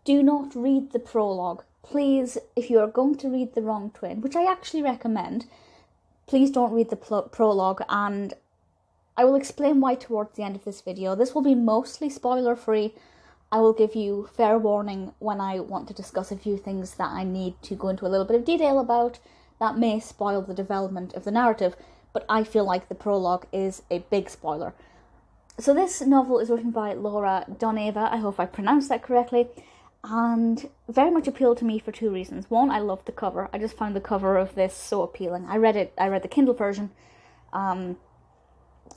do not read the prologue. Please, if you are going to read The Wrong Twin, which I actually recommend, please don't read the prologue, and I will explain why towards the end of this video. This will be mostly spoiler free. I will give you fair warning when I want to discuss a few things that I need to go into a little bit of detail about that may spoil the development of the narrative, but I feel like the prologue is a big spoiler. So this novel is written by Lorna Dounaeva, I hope I pronounced that correctly, and very much appealed to me for two reasons. One, I loved the cover. I just found the cover of this so appealing. I read the Kindle version, and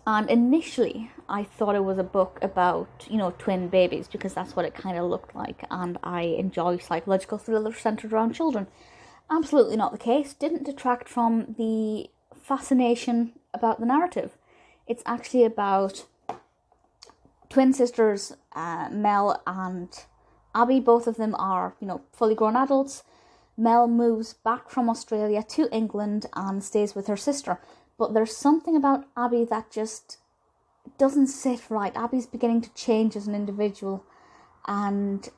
initially I thought it was a book about, twin babies, because that's what it kind of looked like, and I enjoy psychological thrillers centered around children. Absolutely not the case. Didn't detract from the fascination about the narrative. It's actually about twin sisters, Mel and Abby. Both of them are, fully grown adults. Mel moves back from Australia to England and stays with her sister. But there's something about Abby that just doesn't sit right. Abby's beginning to change as an individual, and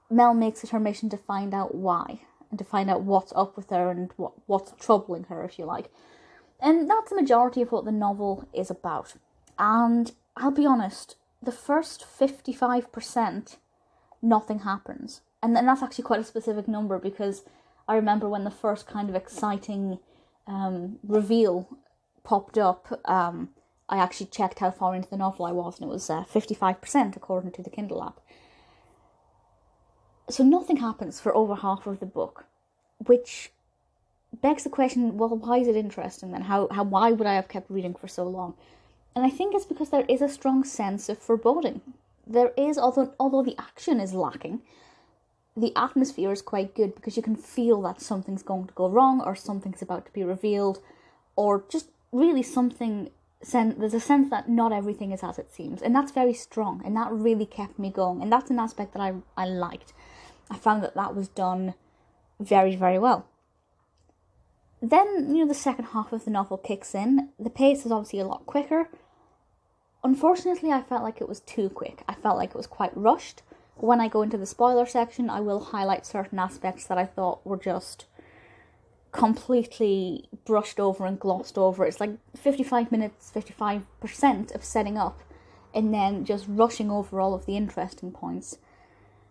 Mel makes it her mission to find out why, and to find out what's up with her and what's troubling her, if you like. And that's the majority of what the novel is about. And I'll be honest, the first 55%, nothing happens. And then that's actually quite a specific number, because I remember when the first kind of exciting reveal popped up, I actually checked how far into the novel I was, and it was 55% according to the Kindle app. So nothing happens for over half of the book, which begs the question, well, why is it interesting then? Why would I have kept reading for so long? And I think it's because there is a strong sense of foreboding. There is, although the action is lacking, the atmosphere is quite good, because you can feel that something's going to go wrong, or something's about to be revealed, or just really there's a sense that not everything is as it seems, and that's very strong, and that really kept me going, and that's an aspect that I liked. I found that was done very, very well. Then, the second half of the novel kicks in. The pace is obviously a lot quicker. Unfortunately, I felt like it was too quick. I felt like it was quite rushed. When I go into the spoiler section, I will highlight certain aspects that I thought were just completely brushed over and glossed over. It's like 55 minutes, 55% of setting up, and then just rushing over all of the interesting points.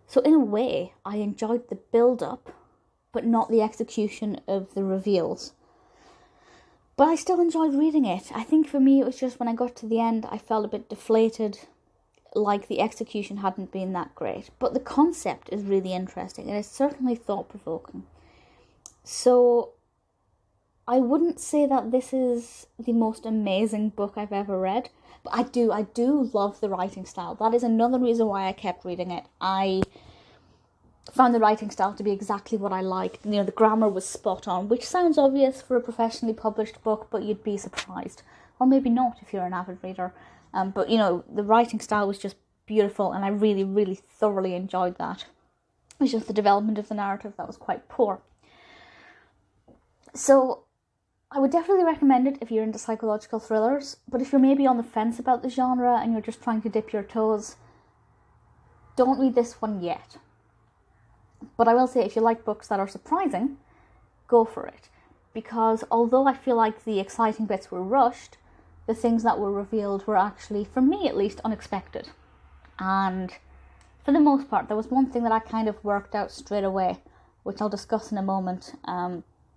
So in a way, I enjoyed the build-up, but not the execution of the reveals. But I still enjoyed reading it. I think for me it was just when I got to the end, I felt a bit deflated, like the execution hadn't been that great. But the concept is really interesting, and it's certainly thought-provoking. So I wouldn't say that this is the most amazing book I've ever read, but I do love the writing style. That is another reason why I kept reading it. I found the writing style to be exactly what I liked. The grammar was spot on, which sounds obvious for a professionally published book, but you'd be surprised. Or maybe not if you're an avid reader. But the writing style was just beautiful, and I really, really thoroughly enjoyed that. It was just the development of the narrative that was quite poor. So I would definitely recommend it if you're into psychological thrillers, but if you're maybe on the fence about the genre and you're just trying to dip your toes, don't read this one yet. But I will say, if you like books that are surprising, go for it. Because although I feel like the exciting bits were rushed, the things that were revealed were actually, for me at least, unexpected. And for the most part, there was one thing that I kind of worked out straight away, which I'll discuss in a moment.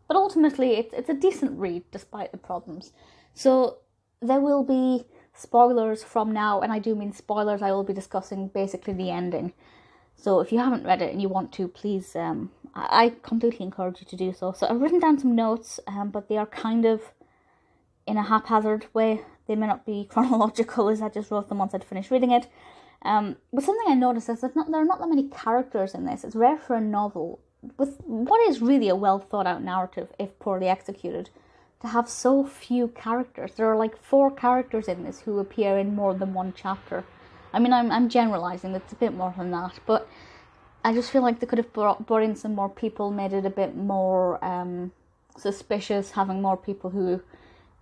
But ultimately, it's a decent read, despite the problems. So there will be spoilers from now, and I do mean spoilers. I will be discussing basically the ending. So if you haven't read it and you want to, please, I completely encourage you to do so. So I've written down some notes, but they are kind of in a haphazard way. They may not be chronological, as I just wrote them once I'd finished reading it. But something I noticed is that there are not that many characters in this. It's rare for a novel with what is really a well thought out narrative, if poorly executed, to have so few characters. There are like 4 characters in this who appear in more than one chapter. I mean, I'm generalising, it's a bit more than that, but I just feel like they could have brought in some more people, made it a bit more suspicious, having more people who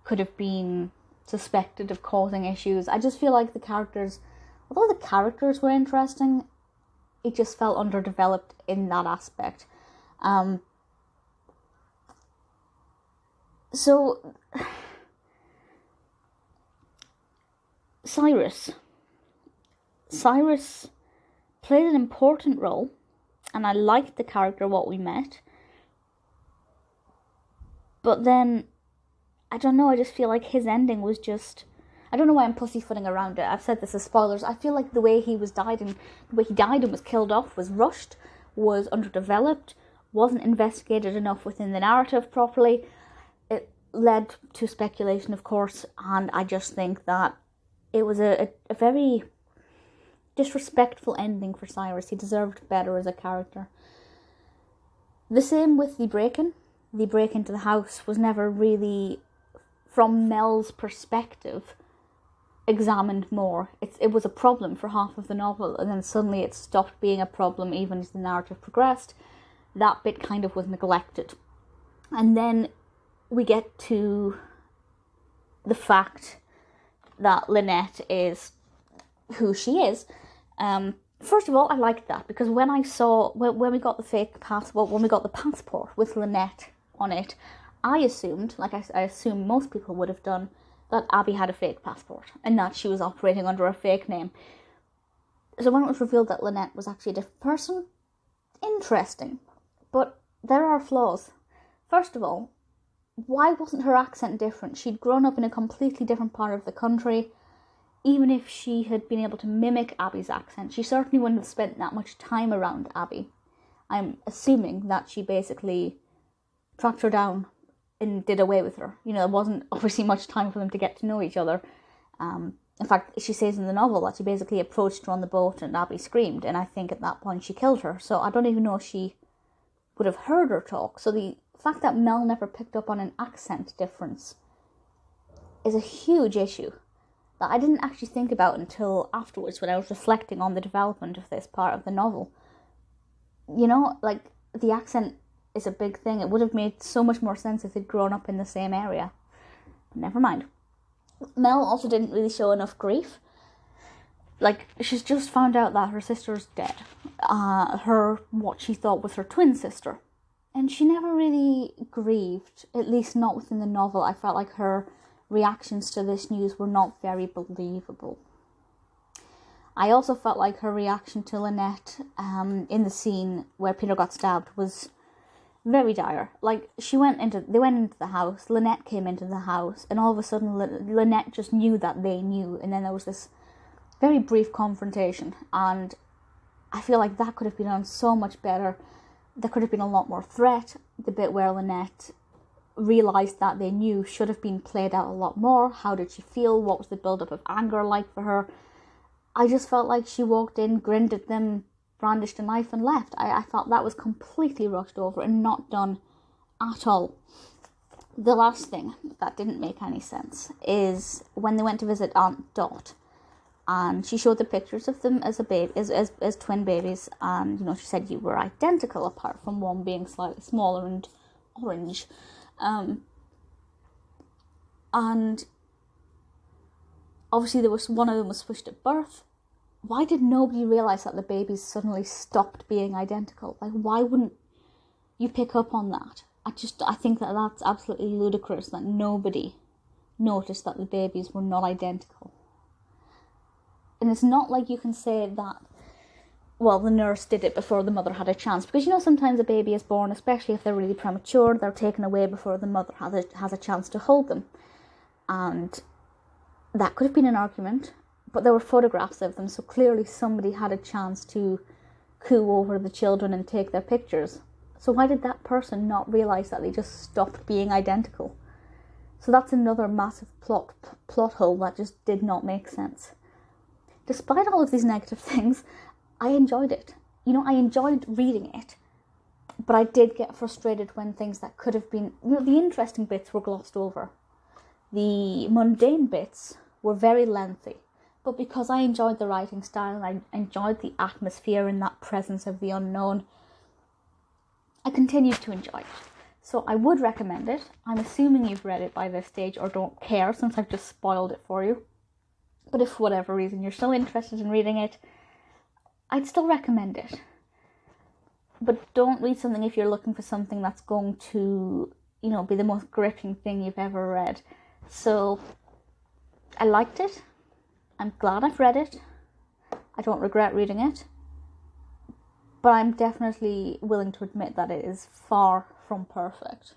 could have been suspected of causing issues. I just feel like the characters, although the characters were interesting, it just felt underdeveloped in that aspect. So Cyrus played an important role, and I liked the character what we met. But then, I don't know, I just feel like his ending was just... I don't know why I'm pussyfooting around it. I've said this as spoilers. I feel like the way he died and was killed off was rushed, was underdeveloped, wasn't investigated enough within the narrative properly. It led to speculation, of course, and I just think that it was a very disrespectful ending for Cyrus. He deserved better as a character. The same with the break-in. The break into the house was never really, from Mel's perspective, examined more. It was a problem for half of the novel, and then suddenly it stopped being a problem even as the narrative progressed. That bit kind of was neglected. And then we get to the fact that Lynette is who she is. First of all, I liked that, because when we got the passport with Lynette on it, I assumed, like I assume most people would have done, that Abby had a fake passport and that she was operating under a fake name. So when it was revealed that Lynette was actually a different person, interesting. But there are flaws. First of all, why wasn't her accent different? She'd grown up in a completely different part of the country. Even if she had been able to mimic Abby's accent, she certainly wouldn't have spent that much time around Abby. I'm assuming that she basically tracked her down and did away with her. There wasn't obviously much time for them to get to know each other. In fact, she says in the novel that she basically approached her on the boat and Abby screamed, and I think at that point she killed her. So I don't even know if she would have heard her talk. So the fact that Mel never picked up on an accent difference is a huge issue that I didn't actually think about until afterwards when I was reflecting on the development of this part of the novel. The accent is a big thing. It would have made so much more sense if they'd grown up in the same area. Never mind. Mel also didn't really show enough grief. She's just found out that her sister's dead. What she thought was her twin sister. And she never really grieved, at least not within the novel. I felt like her reactions to this news were not very believable. I also felt like her reaction to Lynette in the scene where Peter got stabbed was very dire. They went into the house, Lynette came into the house, and all of a sudden Lynette just knew that they knew, and then there was this very brief confrontation, and I feel like that could have been done so much better. There could have been a lot more threat. The bit where Lynette realised that they knew should have been played out a lot more. How did she feel? What was the build-up of anger like for her? I just felt like she walked in, grinned at them, brandished a knife and left. I thought that was completely rushed over and not done at all. The last thing that didn't make any sense is when they went to visit Aunt Dot, and she showed the pictures of them as as twin babies, and she said you were identical apart from one being slightly smaller and orange. And obviously one of them was switched at birth. Why did nobody realise that the babies suddenly stopped being identical? Why wouldn't you pick up on that? I think that's absolutely ludicrous that nobody noticed that the babies were not identical. And it's not like you can say that, well, the nurse did it before the mother had a chance. Because, sometimes a baby is born, especially if they're really premature, they're taken away before the mother has a chance to hold them. And that could have been an argument. But there were photographs of them, so clearly somebody had a chance to coo over the children and take their pictures. So why did that person not realise that they just stopped being identical? So that's another massive plot hole that just did not make sense. Despite all of these negative things, I enjoyed it. I enjoyed reading it, but I did get frustrated when things that could have been... the interesting bits were glossed over. The mundane bits were very lengthy. But because I enjoyed the writing style and I enjoyed the atmosphere and that presence of the unknown, I continued to enjoy it. So I would recommend it. I'm assuming you've read it by this stage or don't care since I've just spoiled it for you. But if for whatever reason you're still interested in reading it, I'd still recommend it. But don't read something if you're looking for something that's going to, be the most gripping thing you've ever read. So, I liked it. I'm glad I've read it. I don't regret reading it. But I'm definitely willing to admit that it is far from perfect.